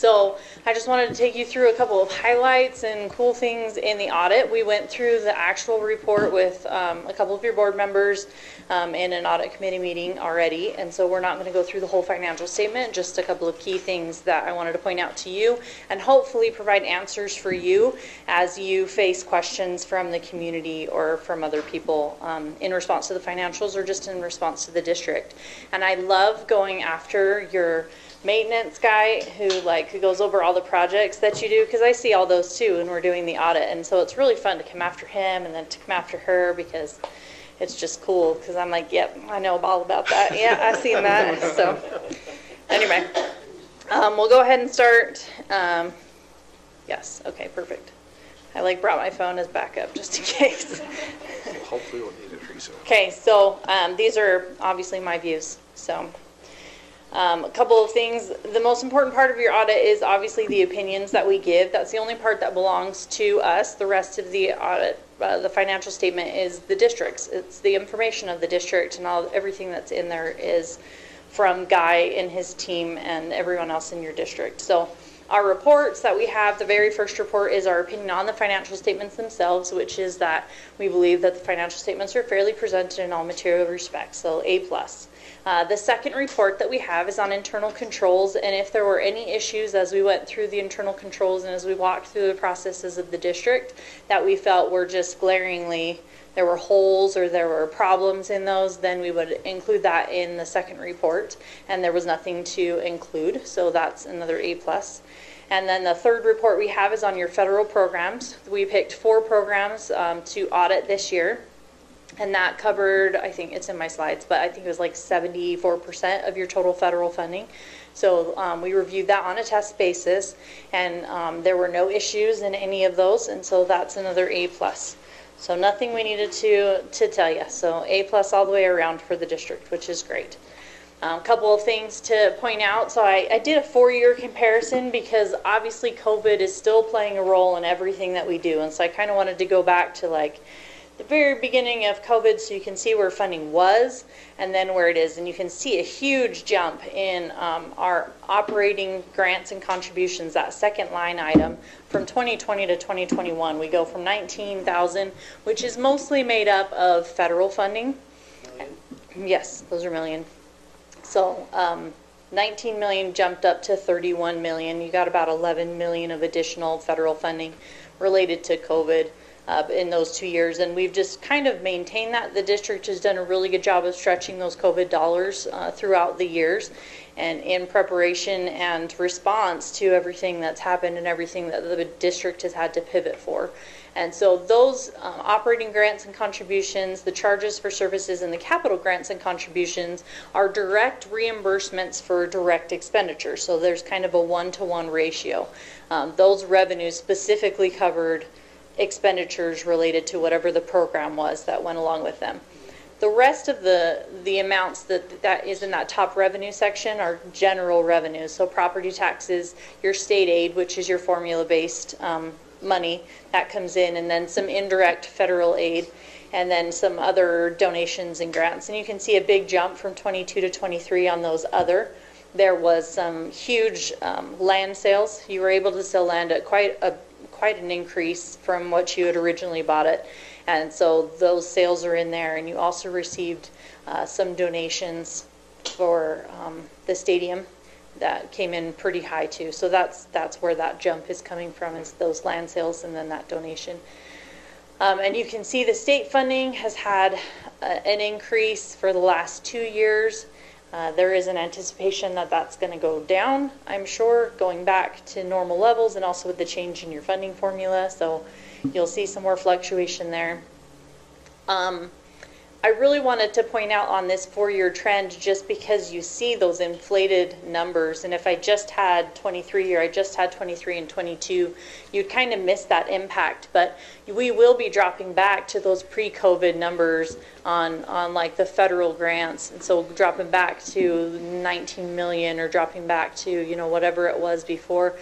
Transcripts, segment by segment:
So I just wanted to take you through a couple of highlights and cool things in the audit. We went through the actual report with a couple of your board members in an audit committee meeting already, and so we're not going to go through the whole financial statement, just a couple of key things that I wanted to point out to you and hopefully provide answers for you as you face questions from the community or from other people in response to the financials or just in response to the district. And I love going after your maintenance guy who goes over all the projects that you do, because I see all those too when we're doing the audit, and so it's really fun to come after him and then to come after her, because it's just cool, because I'm like, yep, I know all about that. Yeah, I've seen that. So anyway, we'll go ahead and start. Yes, okay, perfect. I brought my phone as backup just in case. Hopefully we'll need it, Teresa. Okay, so these are obviously my views. So a couple of things. The most important part of your audit is obviously the opinions that we give. That's the only part that belongs to us. The rest of the audit, the financial statement, is the district's. It's the information of the district, and everything that's in there is from Guy and his team and everyone else in your district. So our reports that we have, the very first report is our opinion on the financial statements themselves, which is that we believe that the financial statements are fairly presented in all material respects, so A+. The second report that we have is on internal controls, and if there were any issues as we went through the internal controls and as we walked through the processes of the district that we felt were just glaringly, there were holes or there were problems in those, then we would include that in the second report, and there was nothing to include, so that's another A+. And then the third report we have is on your federal programs. We picked 4 programs to audit this year. And that covered, I think it's in my slides, but I think it was 74% of your total federal funding. So we reviewed that on a test basis, and there were no issues in any of those, and so that's another A+. So nothing we needed to tell you. So A+ all the way around for the district, which is great. A couple of things to point out. So I did a 4-year comparison because obviously COVID is still playing a role in everything that we do, and so I kind of wanted to go back to the very beginning of COVID so you can see where funding was and then where it is. And you can see a huge jump in our operating grants and contributions, that second line item, from 2020 to 2021. We go from 19,000, which is mostly made up of federal funding. Million. Yes, those are million. So 19 million jumped up to 31 million. You got about 11 million of additional federal funding related to COVID in those 2 years, and we've just kind of maintained that. The district has done a really good job of stretching those COVID dollars throughout the years, and in preparation and response to everything that's happened and everything that the district has had to pivot for. And so those operating grants and contributions, the charges for services, and the capital grants and contributions are direct reimbursements for direct expenditures. So there's kind of a 1-to-1 ratio. Those revenues specifically covered expenditures related to whatever the program was that went along with them. The rest of the amounts that is in that top revenue section are general revenues. So property taxes, your state aid, which is your formula-based money that comes in, and then some indirect federal aid, and then some other donations and grants. And you can see a big jump from 22 to 23 on those other. There was some huge land sales. You were able to sell land at quite an increase from what you had originally bought it, and so those sales are in there. And you also received some donations for the stadium that came in pretty high too. So that's where that jump is coming from, is those land sales and then that donation. And you can see the state funding has had an increase for the last 2 years. There is an anticipation that that's going to go down, I'm sure, going back to normal levels, and also with the change in your funding formula. So you'll see some more fluctuation there. I really wanted to point out on this 4-year trend, just because you see those inflated numbers, and if I just had 23 or I just had 23 and 22, you'd kind of miss that impact. But we will be dropping back to those pre-COVID numbers on like the federal grants, and so dropping back to 19 million or dropping back to, you know, whatever it was before.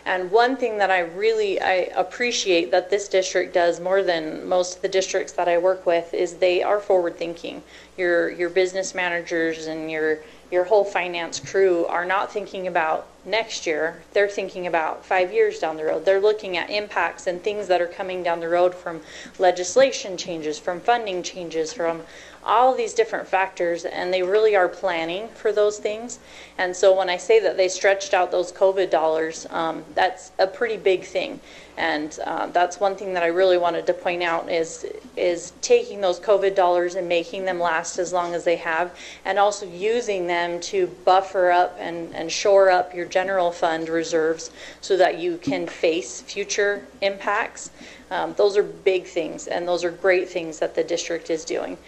And one thing that I appreciate that this district does more than most of the districts that I work with is they are forward thinking. Your business managers and your your whole finance crew are not thinking about next year. They're thinking about 5 years down the road. They're looking at impacts and things that are coming down the road from legislation changes, from funding changes, from all these different factors, and they really are planning for those things. And so when I say that they stretched out those COVID dollars, that's a pretty big thing. And that's one thing that I really wanted to point out is taking those COVID dollars and making them last as long as they have, and also using them to buffer up and shore up your general fund reserves so that you can face future impacts. Those are big things, and those are great things that the district is doing.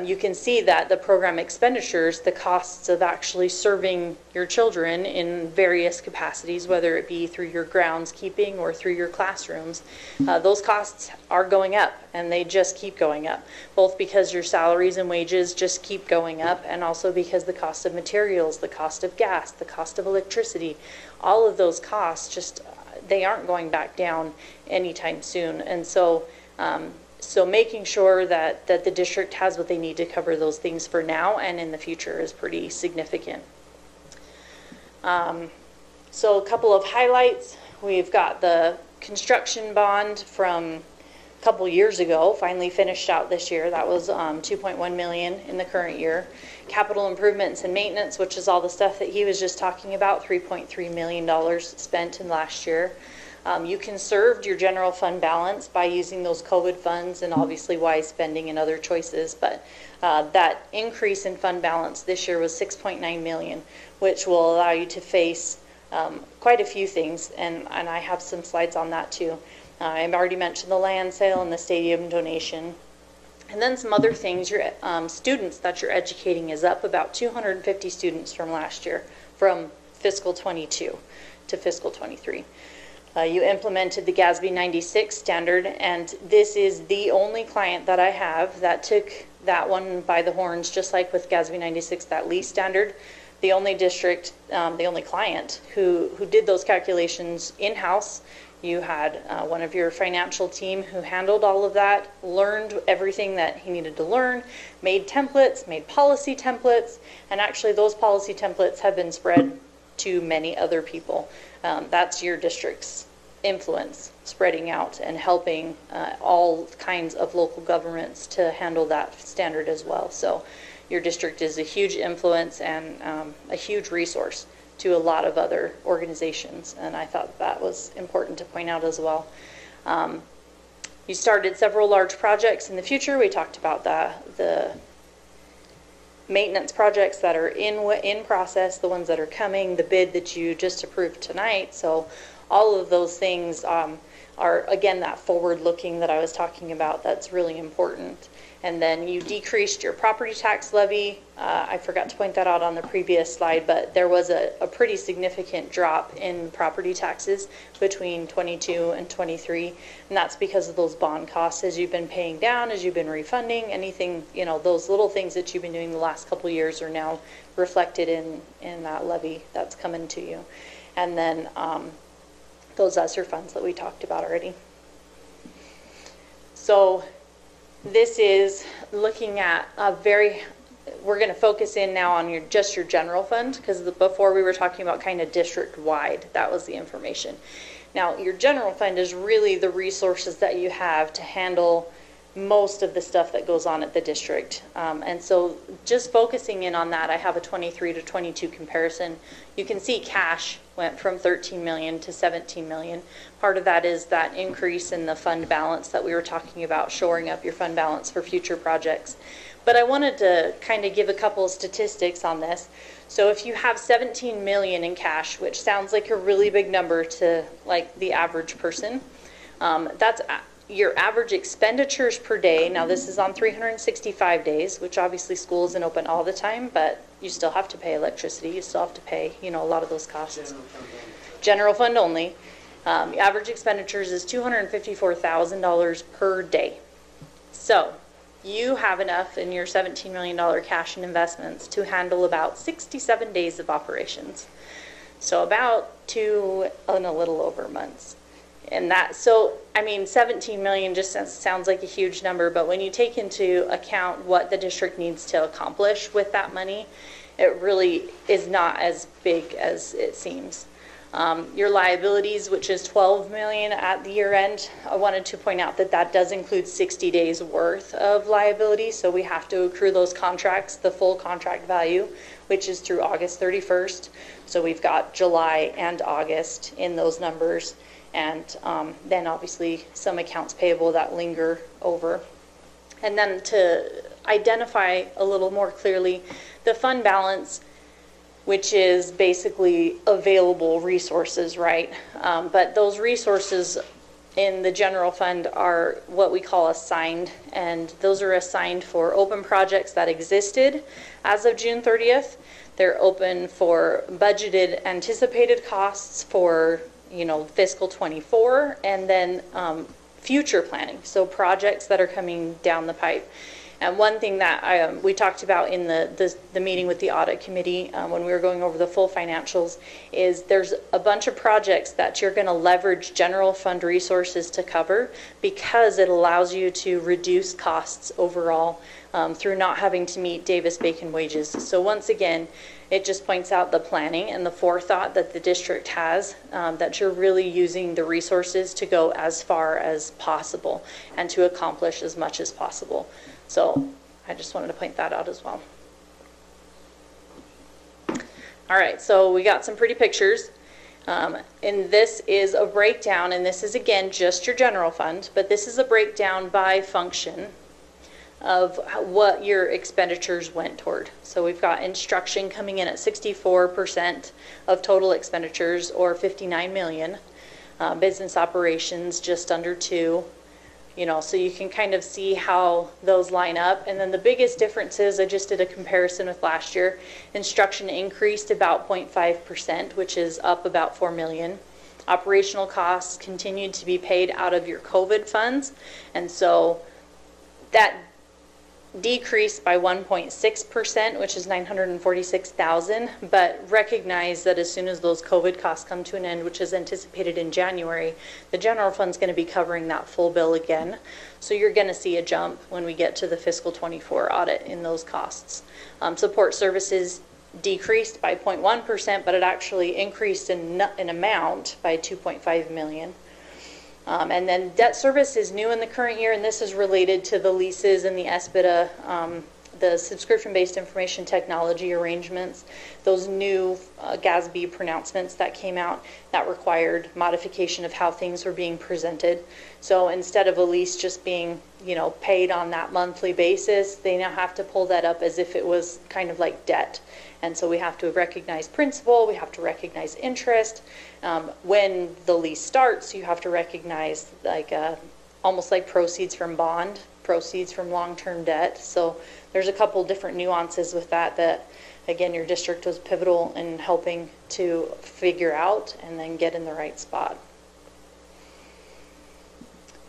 You can see that the program expenditures, the costs of actually serving your children in various capacities, whether it be through your groundskeeping or through your classrooms, those costs are going up, and they just keep going up, both because your salaries and wages just keep going up, and also because the cost of materials, the cost of gas, the cost of electricity, all of those costs just, they aren't going back down anytime soon. And so so making sure that the district has what they need to cover those things for now and in the future is pretty significant. So a couple of highlights. We've got the construction bond from a couple years ago, finally finished out this year. That was $2.1 million in the current year. Capital improvements and maintenance, which is all the stuff that he was just talking about, $3.3 million spent in last year. You conserved your general fund balance by using those COVID funds and obviously wise spending and other choices, but that increase in fund balance this year was $6.9 million, which will allow you to face quite a few things, and I have some slides on that too. I've already mentioned the land sale and the stadium donation. And then some other things, your students that you're educating is up about 250 students from last year, from fiscal 22 to fiscal 23. You implemented the GASB 96 standard, and this is the only client that I have that took that one by the horns, just like with GASB 96, that lease standard. The only district, the only client who did those calculations in-house. You had one of your financial team who handled all of that, learned everything that he needed to learn, made templates, made policy templates, and actually those policy templates have been spread to many other people. That's your district's influence spreading out and helping all kinds of local governments to handle that standard as well. So your district is a huge influence and a huge resource to a lot of other organizations, and I thought that was important to point out as well. You started several large projects in the future. We talked about the maintenance projects that are in process, the ones that are coming, the bid that you just approved tonight. So all of those things are, again, that forward looking that I was talking about. That's really important. And then you decreased your property tax levy. I forgot to point that out on the previous slide, but there was a pretty significant drop in property taxes between 22 and 23, and that's because of those bond costs as you've been paying down, as you've been refunding, anything, you know, those little things that you've been doing the last couple of years are now reflected in that levy that's coming to you. And then those ESSER funds that we talked about already. So this is looking at we're going to focus in now on just your general fund, because before we were talking about kind of district wide, that was the information. Now your general fund is really the resources that you have to handle most of the stuff that goes on at the district. And so just focusing in on that, I have a 23 to 22 comparison. You can see cash went from 13 million to 17 million. Part of that is that increase in the fund balance that we were talking about, shoring up your fund balance for future projects. But I wanted to kind of give a couple of statistics on this. So if you have 17 million in cash, which sounds like a really big number to like the average person, that's your average expenditures per day. Now this is on 365 days, which obviously school isn't open all the time, but you still have to pay electricity, you still have to pay, you know, a lot of those costs. General fund only. Average expenditures is $254,000 per day. So you have enough in your $17 million cash and investments to handle about 67 days of operations. So about 2 and a little over months. And that, so, I mean, 17 million just sounds like a huge number, but when you take into account what the district needs to accomplish with that money, it really is not as big as it seems. Your liabilities, which is 12 million at the year end, I wanted to point out that that does include 60 days worth of liability. So we have to accrue those contracts, the full contract value, which is through August 31st. So we've got July and August in those numbers. And then obviously some accounts payable that linger over. And then to identify a little more clearly, the fund balance, which is basically available resources, right? But those resources in the general fund are what we call assigned, and those are assigned for open projects that existed as of June 30th. They're open for budgeted anticipated costs for, fiscal 24, and then future planning, so projects that are coming down the pipe. And one thing that we talked about in the meeting with the audit committee when we were going over the full financials is there's a bunch of projects that you're going to leverage general fund resources to cover because it allows you to reduce costs overall through not having to meet Davis-Bacon wages. So once again, it just points out the planning and the forethought that the district has, that you're really using the resources to go as far as possible and to accomplish as much as possible. So I just wanted to point that out as well. All right, so we got some pretty pictures. And this is a breakdown, and this is again just your general fund, but this is a breakdown by function of what your expenditures went toward. So we've got instruction coming in at 64% of total expenditures, or 59 million. Business operations just under 2. So you can kind of see how those line up. And then the biggest difference is, I just did a comparison with last year. Instruction increased about 0.5%, which is up about 4 million. Operational costs continued to be paid out of your COVID funds. And so that decreased by 1.6%, which is 946,000, but recognize that as soon as those COVID costs come to an end, which is anticipated in January, the general fund's going to be covering that full bill again. So you're going to see a jump when we get to the fiscal 24 audit in those costs. Support services decreased by 0.1%, but it actually increased in amount by 2.5 million. And then debt service is new in the current year, and this is related to the leases and the SBITA, the subscription-based information technology arrangements, those new GASB pronouncements that came out that required modification of how things were being presented. So instead of a lease just being, paid on that monthly basis, they now have to pull that up as if it was kind of like debt. And so we have to recognize principal, we have to recognize interest. When the lease starts, you have to recognize almost like proceeds from bond, proceeds from long-term debt. So there's a couple different nuances with that again, your district was pivotal in helping to figure out and then get in the right spot.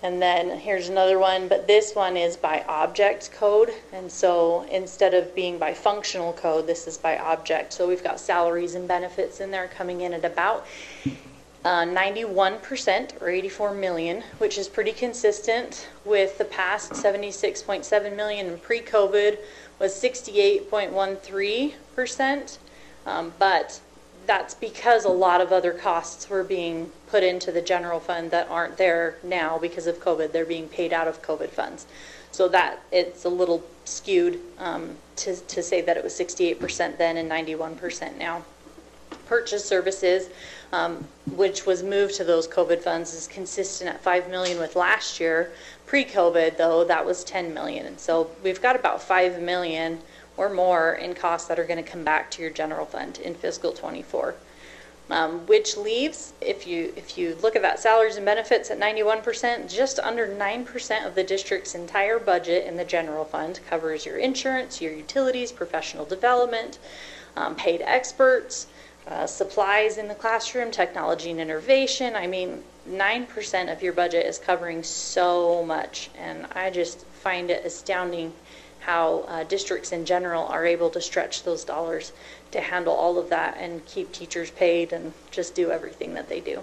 And then here's another one, but this one is by object code. And so instead of being by functional code, this is by object. So we've got salaries and benefits in there coming in at about 91% or 84 million, which is pretty consistent with the past. 76.7 million in pre-COVID was 68.13%. But that's because a lot of other costs were being put into the general fund that aren't there now because of COVID. They're being paid out of COVID funds. So that it's a little skewed to say that it was 68% then and 91% now. Purchase services, which was moved to those COVID funds, is consistent at 5 million with last year. Pre-COVID, though, that was 10 million. And so we've got about 5 million or more in costs that are going to come back to your general fund in fiscal 24. Which leaves, if you look at that salaries and benefits at 91%, just under 9% of the district's entire budget in the general fund covers your insurance, your utilities, professional development, paid experts, supplies in the classroom, technology and innovation. I mean, 9% of your budget is covering so much, and I just find it astounding how districts in general are able to stretch those dollars to handle all of that and keep teachers paid and just do everything that they do.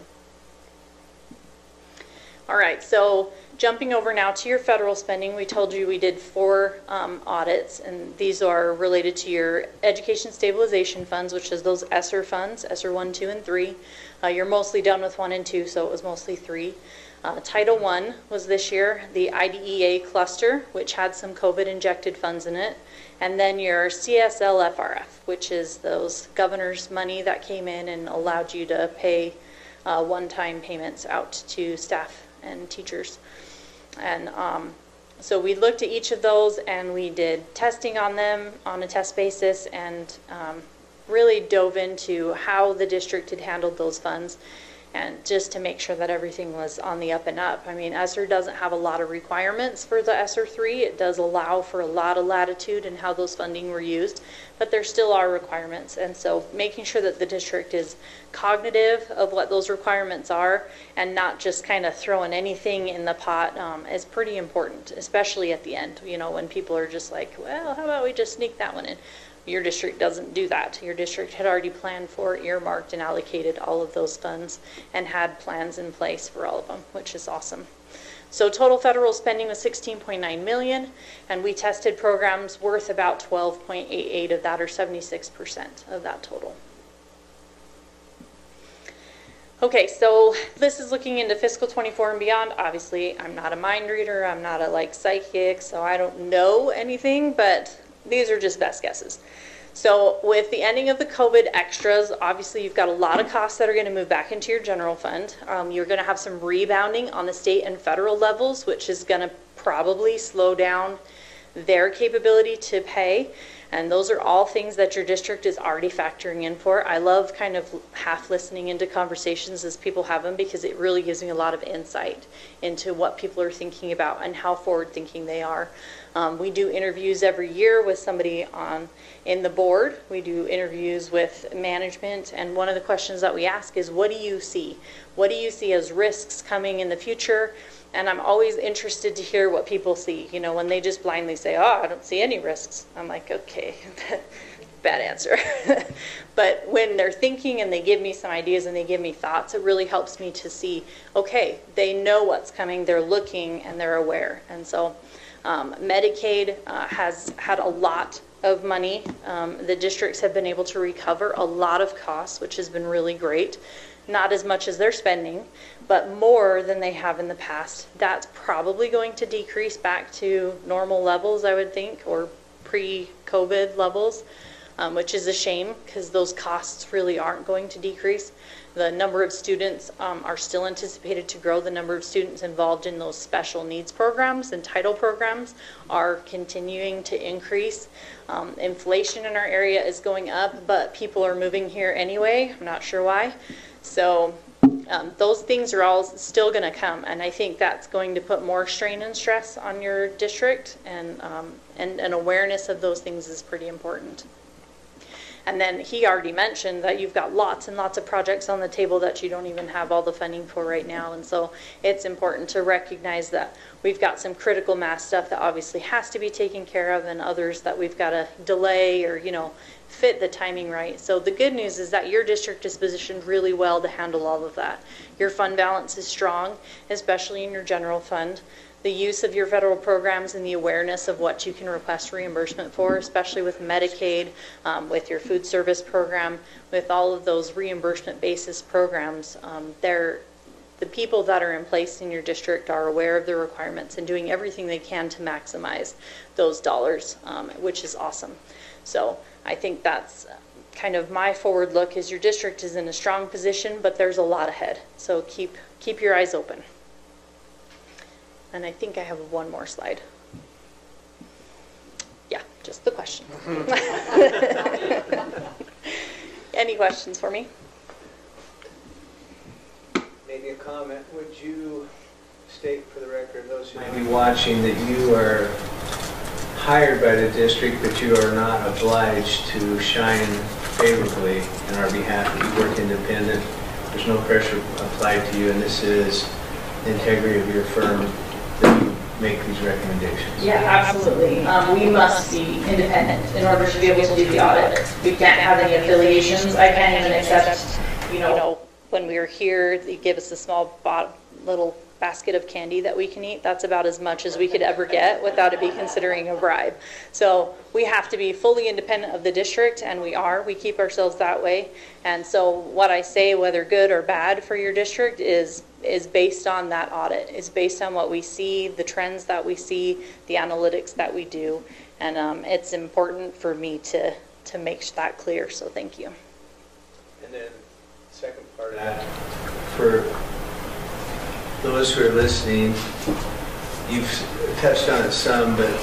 All right, so jumping over now to your federal spending, we told you we did 4 audits, and these are related to your education stabilization funds, which is those ESSER funds, ESSER 1, 2, and 3. You're mostly done with 1 and 2, so it was mostly 3. Title I was this year, the IDEA cluster, which had some COVID-injected funds in it, and then your CSLFRF, which is those governor's money that came in and allowed you to pay one-time payments out to staff and teachers. And so we looked at each of those and we did testing on them on a test basis, and really dove into how the district had handled those funds, and just to make sure that everything was on the up and up. I mean, ESSER doesn't have a lot of requirements for the ESSER 3. It does allow for a lot of latitude in how those funding were used, but there still are requirements. And so making sure that the district is cognitive of what those requirements are and not just kind of throwing anything in the pot is pretty important, especially at the end, you know, when people are just like, well, how about we just sneak that one in? Your district doesn't do that. Your district had already planned for, earmarked, and allocated all of those funds and had plans in place for all of them, which is awesome. So total federal spending was $16.9 million, and we tested programs worth about 12.88 of that, or 76% of that total. Okay, so this is looking into fiscal 24 and beyond. Obviously, I'm not a mind reader. I'm not a psychic, so I don't know anything, but these are just best guesses. So with the ending of the COVID extras, obviously you've got a lot of costs that are going to move back into your general fund. You're going to have some rebounding on the state and federal levels, which is going to probably slow down their capability to pay. And those are all things that your district is already factoring in for. I love kind of half listening into conversations as people have them, because it really gives me a lot of insight into what people are thinking about and how forward thinking they are. We do interviews every year with somebody in the board. We do interviews with management, and one of the questions that we ask is, what do you see? What do you see as risks coming in the future? And I'm always interested to hear what people see. You know, when they just blindly say, oh, I don't see any risks, I'm like, okay, bad answer. But when they're thinking and they give me some ideas and they give me thoughts, it really helps me to see, okay, they know what's coming, they're looking, and they're aware. And so Medicaid has had a lot of money. The districts have been able to recover a lot of costs, which has been really great. Not as much as they're spending, but more than they have in the past. That's probably going to decrease back to normal levels, I would think, or pre-COVID levels, which is a shame, because those costs really aren't going to decrease. The number of students are still anticipated to grow. The number of students involved in those special needs programs and title programs are continuing to increase. Inflation in our area is going up, but people are moving here anyway. I'm not sure why. So those things are all still going to come, and I think that's going to put more strain and stress on your district, and an awareness of those things is pretty important. And then he already mentioned that you've got lots and lots of projects on the table that you don't even have all the funding for right now, and so it's important to recognize that we've got some critical mass stuff that obviously has to be taken care of, and others that we've got to delay or, you know, fit the timing right. So the good news is that your district is positioned really well to handle all of that. Your fund balance is strong, especially in your general fund. The use of your federal programs and the awareness of what you can request reimbursement for, especially with Medicaid, with your food service program, with all of those reimbursement basis programs, the people that are in place in your district are aware of the requirements and doing everything they can to maximize those dollars, which is awesome. So I think that's kind of my forward look, is your district is in a strong position, but there's a lot ahead. So keep your eyes open. And I think I have one more slide. Yeah, just the question. Any questions for me? Maybe a comment. Would you state for the record, those who might be watching, that you are hired by the district, but you are not obliged to shine favorably in our behalf? You work independent. There's no pressure applied to you, and this is the integrity of your firm that you make these recommendations. Yeah, absolutely. We must be independent in order to be able to do the audit. We can't have any affiliations. I can't even accept, you know, when we were here, they give us a small little basket of candy that we can eat. That's about as much as we could ever get without it be considering a bribe. So we have to be fully independent of the district, and we keep ourselves that way. And so what I say, whether good or bad for your district, is based on that audit, is based on what we see, the trends that we see, the analytics that we do. And it's important for me to make that clear, so thank you. And then second part of that, for those who are listening, you've touched on it some, but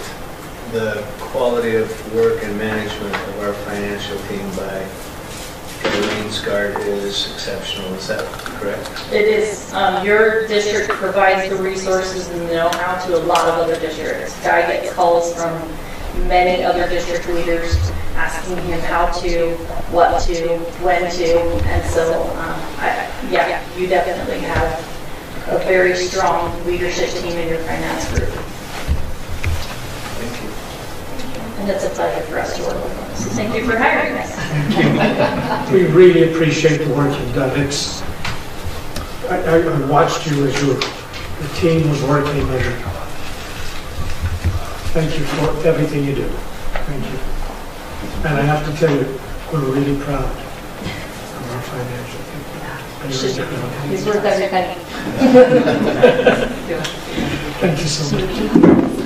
the quality of work and management of our financial team by Eileen's Guard is exceptional. Is that correct? It is. Your district provides the resources and the know-how to a lot of other districts. Guy gets calls from many other district leaders asking him how to, what to, when to, and so yeah, you definitely have a very strong leadership team in your finance group. Thank you. And it's a pleasure for us to work with them. So thank you for hiring us. We really appreciate the work you've done. I watched you as your team was working, and thank you for everything you do. Thank you. And I have to tell you, we're really proud of our financial people. He's worth every penny. Thank you so much.